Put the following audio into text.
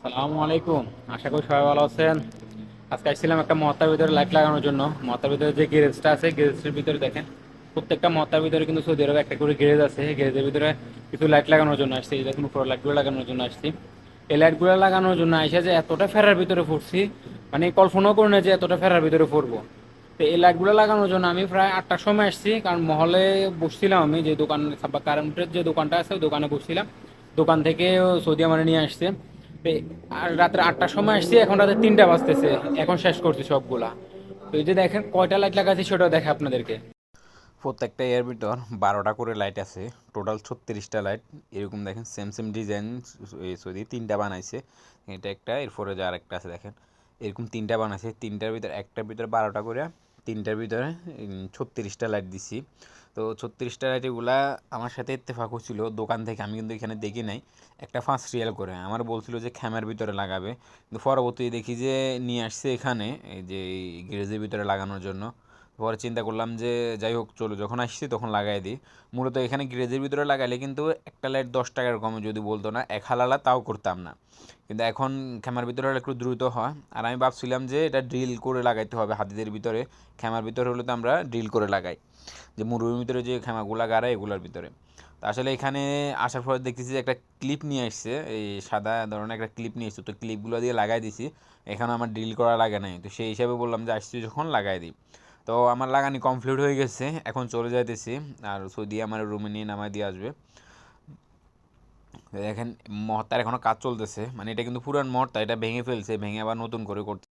সালামু আলাইকুম। আশা করি সবাই ভালো আছেন। আজকে আসছিলাম একটা মহত্তার ভিতরে লাইট লাগানোর জন্য। মহত্তার ভিতরে যে গ্যারেজটা আছে, গ্যারেজের ভিতরে দেখেন প্রত্যেকটা মহত্তার ভিতরে কিন্তু সৌদি আরবে একটা করে গ্যারেজ আছে। গ্যারেজের ভিতরে কিছু লাইট লাগানোর জন্য আসছি। এই দেখুন উপরে লাইটগুলো লাগানোর জন্য আসছি। এই লাইটগুলো লাগানোর জন্য এসে যে এতটা ফেরার ভিতরে পড়ছি, মানে কল্পনাও করি না যে এতটা ফেরার ভিতরে পড়বো। তো এই লাইটগুলো লাগানোর জন্য আমি প্রায় 8টার সময় আসছি, কারণ মহলে বসছিলাম। আমি যে দোকান বা কারেন্টের যে দোকানটা আছে ওই দোকানে বসছিলাম। দোকান থেকে সৌদি আমারে নিয়ে আসছে। আর রাত্রে 8টার সময় আসছি, এখন রাতে 3টা বাজতেছে, এখন শেষ করছি সবগুলা। তো এই যে দেখেন কয়টা লাইট লাগাচ্ছি সেটাও দেখে আপনাদেরকে। প্রত্যেকটা এর ভিতর 12টা করে লাইট আছে। টোটাল 36টা লাইট। এরকম দেখেন সেম সেম ডিজাইন সরি 3টা বানাইছে। এটা একটা, এরপরে যে আরেকটা আছে দেখেন, এরকম 3টা বানাইছে। 3টার ভিতর একটার ভিতরে 12টা করে, 3টার ভিতরে 36টা লাইট দিছি। তো 36টা লাইট এগুলা আমার সাথে ইত্তেফাক হচ্ছিল দোকান থেকে, আমি কিন্তু এখানে দেখি নাই। একটা 5 রিয়াল করে আমার বলছিল যে খ্যামের ভিতরে লাগাবে, কিন্তু পরবর্তীতে দেখি যে নিয়ে আসছে এখানে এই যে গ্যারেজের ভিতরে লাগানোর জন্য। পরে চিন্তা করলাম যে যাই হোক চলো, যখন আসছি তখন লাগাই দিই। মূলত এখানে গ্যারেজের ভিতরে লাগাইলে কিন্তু একটা লাইট 10 টাকার কমে যদি বলতো না, এক হালালা তাও করতাম না। কিন্তু এখন খ্যামার ভিতরে হলে একটু দ্রুত হয়। আর আমি ভাবছিলাম যে এটা ড্রিল করে লাগাইতে হবে হাতিদের ভিতরে। খ্যামার ভিতরে হলে তো আমরা ড্রিল করে লাগাই, যে মুরুর ভিতরে যে খ্যামাগুলা গাড়ায় এগুলোর ভিতরে। তো আসলে এখানে আসার পর দেখতেছি যে একটা ক্লিপ নিয়ে আসছে, এই সাদা ধরনের একটা ক্লিপ নিয়ে এসছে। তো ক্লিপগুলো দিয়ে লাগাই দিছি, এখানে আমার ড্রিল করা লাগে নাই। তো সেই হিসাবে বললাম যে আসছি যখন লাগাই দিই। তো আমার লাগানি কমপ্লিট হয়ে গেছে, এখন চলে যাইতেছি। আর সৌদি আমার রুমে নিয়ে নামাই দিয়ে আসবে। দেখেন মহত্তার এখনো কাজ চলতেছে, মানে এটা কিন্তু পুরান মহত্তা, এটা ভেঙে ফেলছে, ভেঙে আবার নতুন করে করতে